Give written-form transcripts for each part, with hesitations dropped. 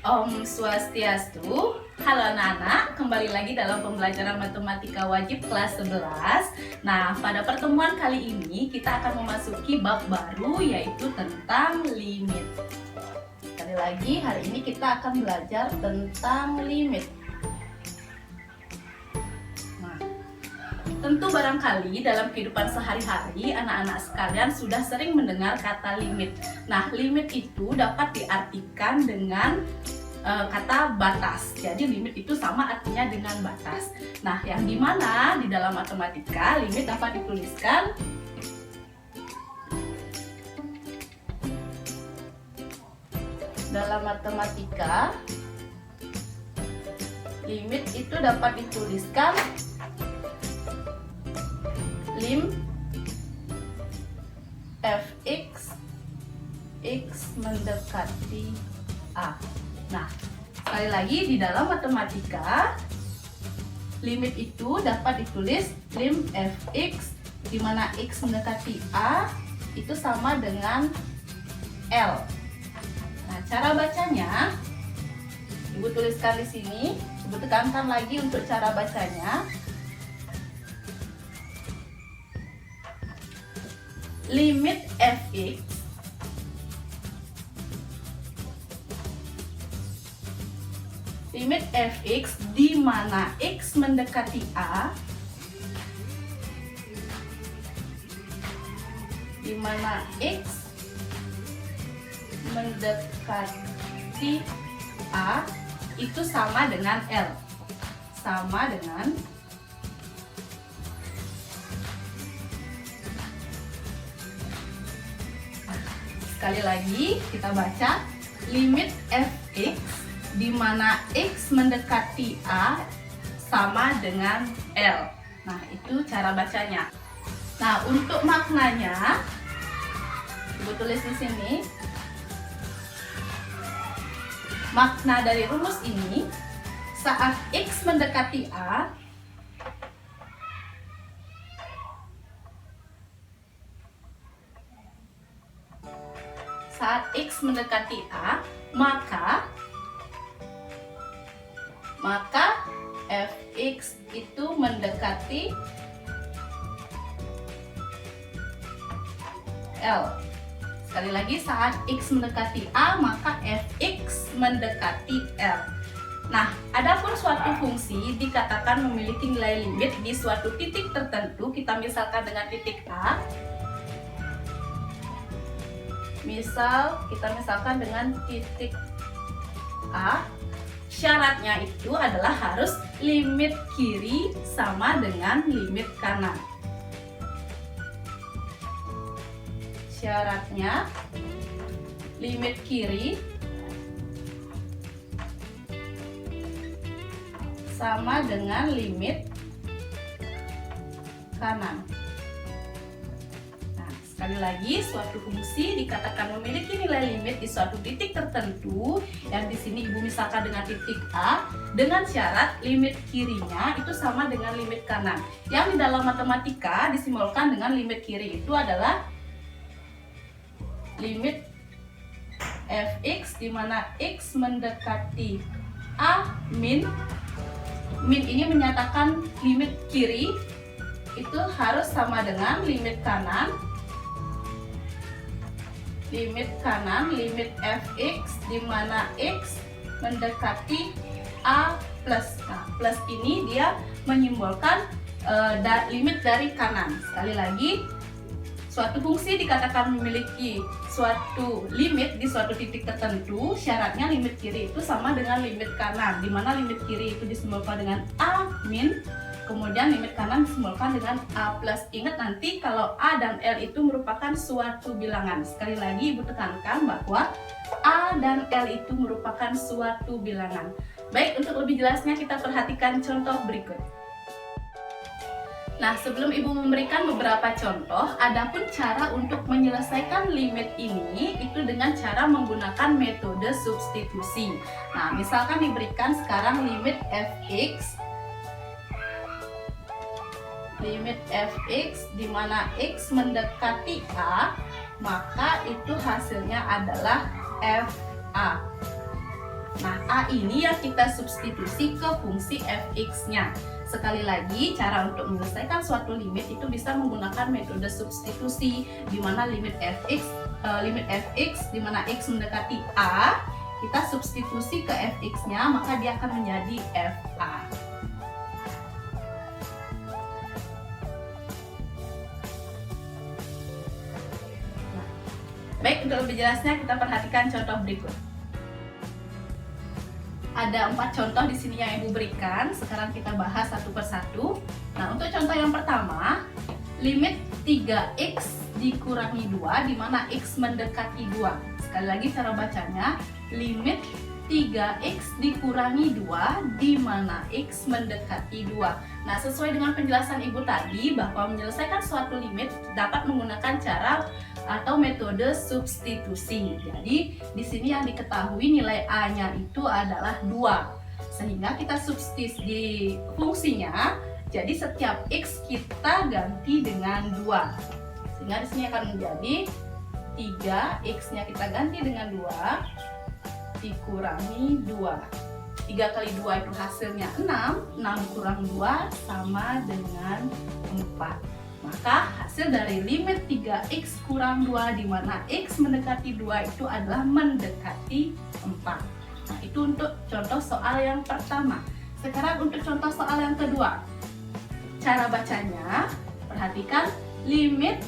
Om Swastiastu. Halo anak-anak, kembali lagi dalam pembelajaran matematika wajib kelas 11. Nah, pada pertemuan kali ini kita akan memasuki bab baru, yaitu tentang limit. Sekali lagi, hari ini kita akan belajar tentang limit. Nah, tentu barangkali dalam kehidupan sehari-hari anak-anak sekalian sudah sering mendengar kata limit. Nah, limit itu dapat diartikan dengan kata batas. Jadi limit itu sama artinya dengan batas. Nah, yang dimana di dalam matematika limit dapat dituliskan dalam matematika limit itu dapat dituliskan lim fx x mendekati a. Nah, sekali lagi di dalam matematika limit itu dapat ditulis lim fx di mana x mendekati a itu sama dengan L. Nah, cara bacanya Ibu tuliskan di sini, Ibu tekankan lagi untuk cara bacanya. Limit fx limit fx di mana x mendekati a di mana x mendekati a itu sama dengan L, sama dengan sekali lagi kita baca limit fx di mana x mendekati a sama dengan L. Nah, itu cara bacanya. Nah, untuk maknanya Ibu tulis di sini. Makna dari rumus ini, saat x mendekati a maka fx itu mendekati L. Sekali lagi, saat x mendekati a maka fx mendekati L. Nah, adapun suatu fungsi dikatakan memiliki nilai limit di suatu titik tertentu. Kita misalkan dengan titik a. Kita misalkan dengan titik a. Syaratnya itu adalah harus limit kiri sama dengan limit kanan. Syaratnya limit kiri sama dengan limit kanan. Nah, sekali lagi, suatu fungsi dikatakan memiliki nilai limit di suatu titik tertentu, yang di sini Ibu misalkan dengan titik A, dengan syarat limit kirinya itu sama dengan limit kanan. Yang di dalam matematika disimbolkan dengan limit kiri itu adalah limit fx di mana x mendekati a min ini menyatakan limit kiri itu harus sama dengan limit kanan limit fx di mana x mendekati a plus. Nah, plus ini dia menyimbolkan limit dari kanan. Sekali lagi, suatu fungsi dikatakan memiliki suatu limit di suatu titik tertentu, syaratnya limit kiri itu sama dengan limit kanan, di mana limit kiri itu disimbolkan dengan a min, kemudian limit kanan disimbolkan dengan a plus. Ingat nanti kalau a dan L itu merupakan suatu bilangan. Sekali lagi Ibu tekankan bahwa a dan L itu merupakan suatu bilangan. Baik, untuk lebih jelasnya kita perhatikan contoh berikut. Nah, sebelum Ibu memberikan beberapa contoh, adapun cara untuk menyelesaikan limit ini itu dengan cara menggunakan metode substitusi. Nah, misalkan diberikan sekarang limit fx di mana x mendekati a, maka itu hasilnya adalah fa. Nah, A ini yang kita substitusi ke fungsi fx-nya. Sekali lagi, cara untuk menyelesaikan suatu limit itu bisa menggunakan metode substitusi, di mana limit fx di mana x mendekati A, kita substitusi ke fx-nya, maka dia akan menjadi fa. Baik, untuk lebih jelasnya kita perhatikan contoh berikut. Ada 4 contoh di sini yang Ibu berikan. Sekarang kita bahas satu persatu. Nah, untuk contoh yang pertama, limit 3x dikurangi 2 di mana x mendekati 2. Sekali lagi cara bacanya, limit 3x dikurangi 2 di mana x mendekati 2. Nah, sesuai dengan penjelasan Ibu tadi bahwa menyelesaikan suatu limit dapat menggunakan cara atau metode substitusi. Jadi, di sini yang diketahui nilai A-nya itu adalah 2. Sehingga kita substitusi di fungsinya, jadi setiap x kita ganti dengan 2. Sehingga di sini akan menjadi 3, x-nya kita ganti dengan 2 dikurangi 2. 3 kali 2 itu hasilnya 6, 6 kurang 2 sama dengan 4. Maka hasil dari limit 3x kurang 2 di mana x mendekati 2 itu adalah mendekati 4. Nah, itu untuk contoh soal yang pertama. Sekarang untuk contoh soal yang kedua. Cara bacanya, perhatikan limit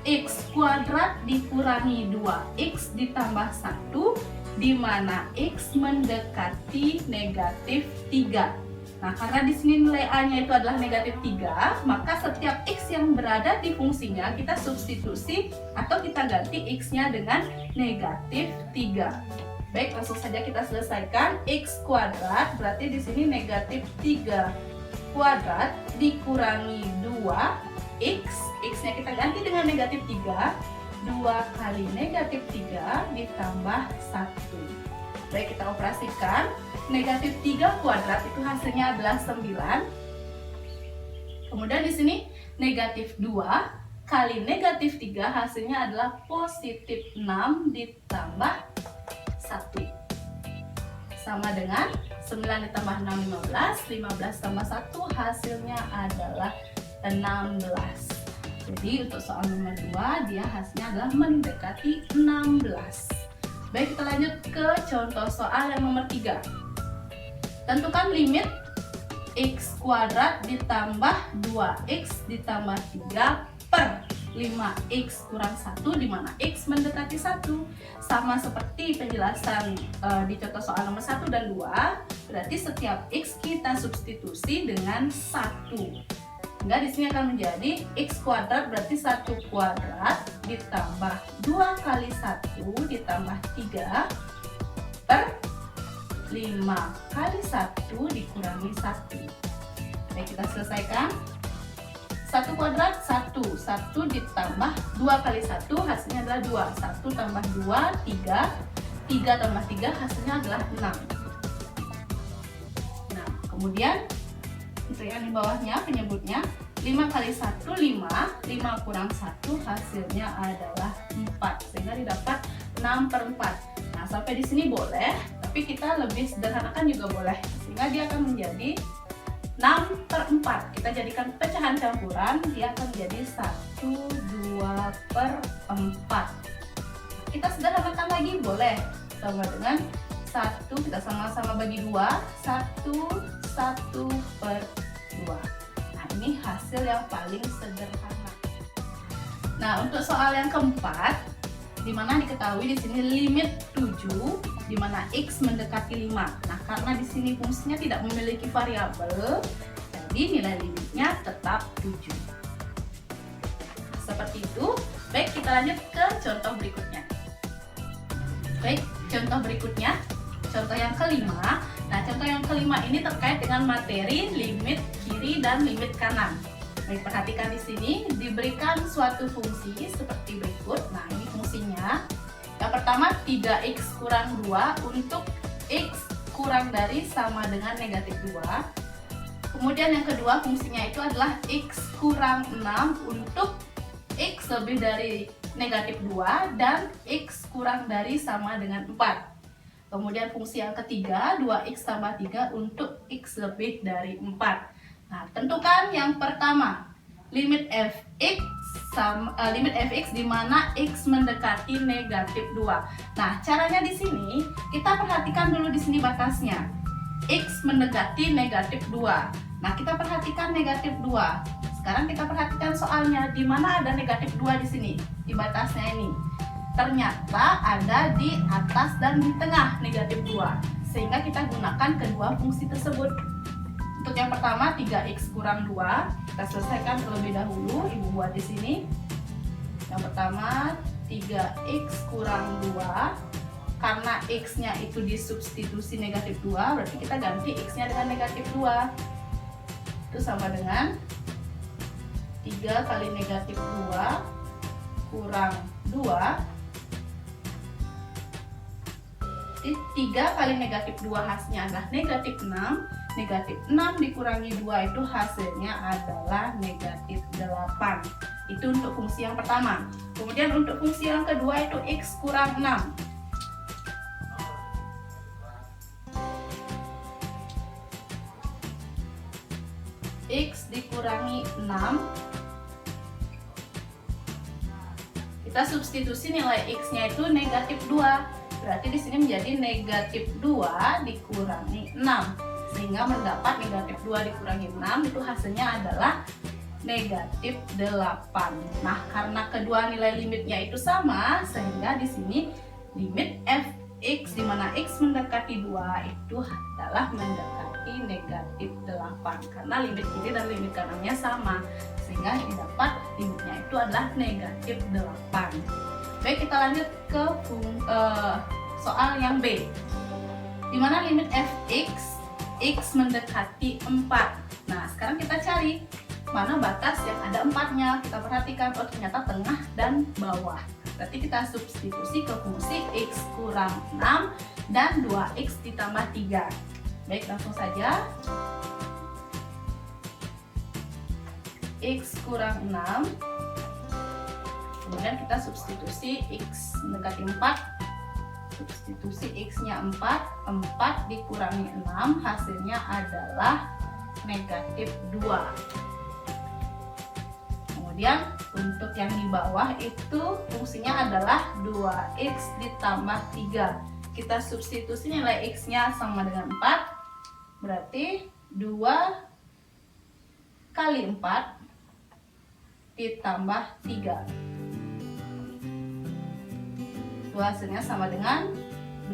x kuadrat dikurangi 2x ditambah 1 di mana x mendekati negatif 3. Nah, karena di sini nilai A-nya itu adalah negatif 3, maka setiap x yang berada di fungsinya kita substitusi atau kita ganti x-nya dengan negatif 3. Baik, langsung saja kita selesaikan. X kuadrat berarti di sini negatif 3 kuadrat dikurangi 2x. X-nya kita ganti dengan negatif 3. 2 kali negatif 3 ditambah 1. Baik, kita operasikan. Negatif 3 kuadrat itu hasilnya adalah 9. Kemudian di sini negatif 2 kali negatif 3 hasilnya adalah positif 6 ditambah 1. Sama dengan 9 ditambah 6, 15. 15 tambah 1 hasilnya adalah 16. Jadi untuk soal nomor 2 dia hasilnya adalah mendekati 16. Baik, kita lanjut ke contoh soal yang nomor 3. Tentukan limit x kuadrat ditambah 2x ditambah 3 per 5x kurang 1 di mana x mendekati 1. Sama seperti penjelasan di contoh soal nomor 1 dan 2, berarti setiap x kita substitusi dengan 1. Sehingga di sini akan menjadi x kuadrat berarti 1 kuadrat ditambah 2 kali 1 ditambah 3 per 5 kali 1 dikurangi 1. Baik, kita selesaikan. 1 kuadrat 1 ditambah 2 kali 1 hasilnya adalah 2. 1 tambah 2, 3. 3 tambah 3 hasilnya adalah 6. Nah, kemudian untuk yang di bawahnya penyebutnya 5 kali 1, 5. 5 kurang 1 hasilnya adalah 4. Sehingga didapat 6 per 4. Nah, sampai di sini boleh, tapi kita lebih sederhanakan juga boleh. Sehingga dia akan menjadi 6 per 4. Kita jadikan pecahan campuran, dia akan menjadi 1, 2 per 4. Kita sederhanakan lagi boleh. Sama dengan 1, kita sama-sama bagi 2. 1 per 2. Nah, ini hasil yang paling sederhana. Nah, untuk soal yang keempat, di mana diketahui di sini limit 7 di mana x mendekati 5. Nah, karena di sini fungsinya tidak memiliki variabel, jadi nilai limitnya tetap 7. Seperti itu. Baik, kita lanjut ke contoh berikutnya. Baik, contoh berikutnya, contoh yang kelima. Nah, contoh yang kelima ini terkait dengan materi limit kiri dan limit kanan. Baik, perhatikan di sini diberikan suatu fungsi seperti berikut. Nah, ini fungsinya. Yang pertama 3x kurang 2 untuk x kurang dari sama dengan negatif 2. Kemudian yang kedua fungsinya itu adalah x kurang 6 untuk x lebih dari negatif 2 dan x kurang dari sama dengan 4. Kemudian fungsi yang ketiga, 2x tambah 3 untuk x lebih dari 4. Nah, tentukan yang pertama, limit fx di mana x mendekati negatif 2. Nah, caranya di sini kita perhatikan dulu di sini batasnya. X mendekati negatif 2. Nah, kita perhatikan negatif 2. Sekarang kita perhatikan soalnya, di mana ada negatif 2 di sini, di batasnya ini. Ternyata ada di atas dan di tengah negatif 2. Sehingga kita gunakan kedua fungsi tersebut. Untuk yang pertama 3x kurang 2, kita selesaikan terlebih dahulu. Ibu buat di sini. Yang pertama 3x kurang 2. Karena x-nya itu disubstitusi negatif 2, berarti kita ganti x-nya dengan negatif 2. Itu sama dengan 3 kali negatif 2 kurang 2. 3 kali negatif 2 hasilnya adalah negatif 6. Negatif 6 dikurangi 2 itu hasilnya adalah negatif 8. Itu untuk fungsi yang pertama. Kemudian untuk fungsi yang kedua itu x kurang 6. X dikurangi 6. Kita substitusi nilai x-nya itu negatif 2. Berarti di sini menjadi negatif 2 dikurangi 6. Sehingga mendapat negatif 2 dikurangi 6 itu hasilnya adalah negatif 8. Nah, karena kedua nilai limitnya itu sama, sehingga di sini limit fx di mana x mendekati 2 itu adalah mendekati negatif 8. Karena limit kiri dan limit kanannya sama, sehingga didapat limitnya itu adalah negatif 8. Baik, kita lanjut ke soal yang B, di mana limit fx x mendekati 4. Nah, sekarang kita cari mana batas yang ada 4-nya. Kita perhatikan, oh ternyata tengah dan bawah. Berarti kita substitusi ke fungsi x kurang 6 dan 2x ditambah 3. Baik, langsung saja. X kurang 6. Kemudian kita substitusi x mendekati 4. Substitusi x-nya 4. 4 dikurangi 6 hasilnya adalah negatif 2. Kemudian untuk yang di bawah itu fungsinya adalah 2x ditambah 3. Kita substitusi nilai x-nya sama dengan 4. Berarti 2 kali 4 ditambah 3. Itu hasilnya sama dengan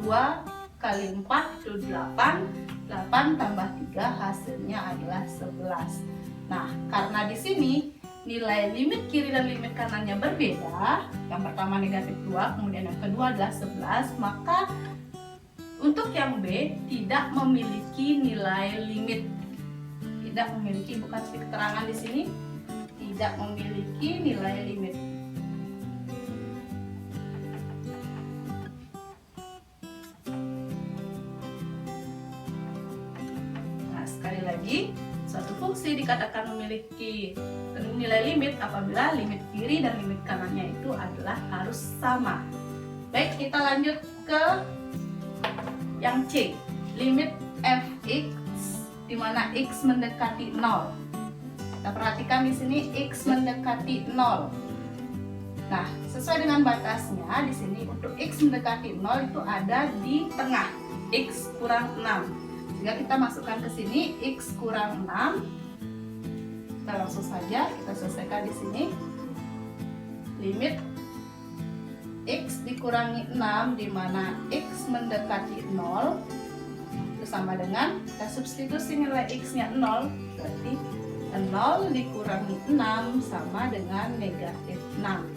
2 kali 4 itu 8. 8 tambah 3 hasilnya adalah 11. Nah, karena di sini nilai limit kiri dan limit kanannya berbeda, yang pertama negatif 2, kemudian yang kedua adalah 11, maka untuk yang B tidak memiliki nilai limit. Tidak memiliki, bukan keterangan di sini, tidak memiliki nilai limit. Nah, sekali lagi, suatu fungsi dikatakan memiliki nilai limit apabila limit kiri dan limit kanannya itu adalah harus sama. Baik, kita lanjut ke yang C, limit fx di mana x mendekati 0. Kita perhatikan di sini x mendekati 0. Nah, sesuai dengan batasnya di sini untuk x mendekati 0 itu ada di tengah, x kurang 6. Jika kita masukkan ke sini x kurang 6, kita langsung saja kita selesaikan di sini. Limit x dikurangi 6 di mana x mendekati 0 itu sama dengan kita substitusi nilai x-nya 0, berarti 0 dikurangi 6 sama dengan negatif 6.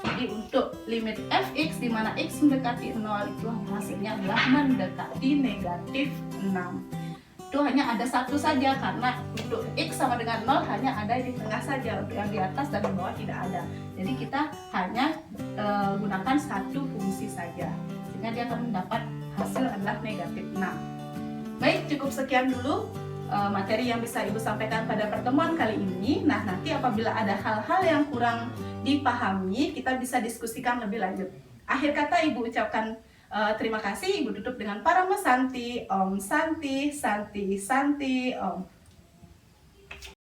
Jadi untuk limit fx di mana x mendekati 0 itu hasilnya adalah mendekati negatif 6. Itu hanya ada satu saja karena untuk x sama dengan 0 hanya ada di tengah saja, untuk yang di atas dan di bawah tidak ada. Jadi kita hanya gunakan satu fungsi saja, sehingga dia akan mendapat hasil adalah negatif 6. Baik, cukup sekian dulu materi yang bisa Ibu sampaikan pada pertemuan kali ini. Nah, nanti apabila ada hal-hal yang kurang dipahami, kita bisa diskusikan lebih lanjut. Akhir kata Ibu ucapkan Terima kasih. Ibu tutup dengan Parama Santi. Om Santi, Santi, Santi, Om.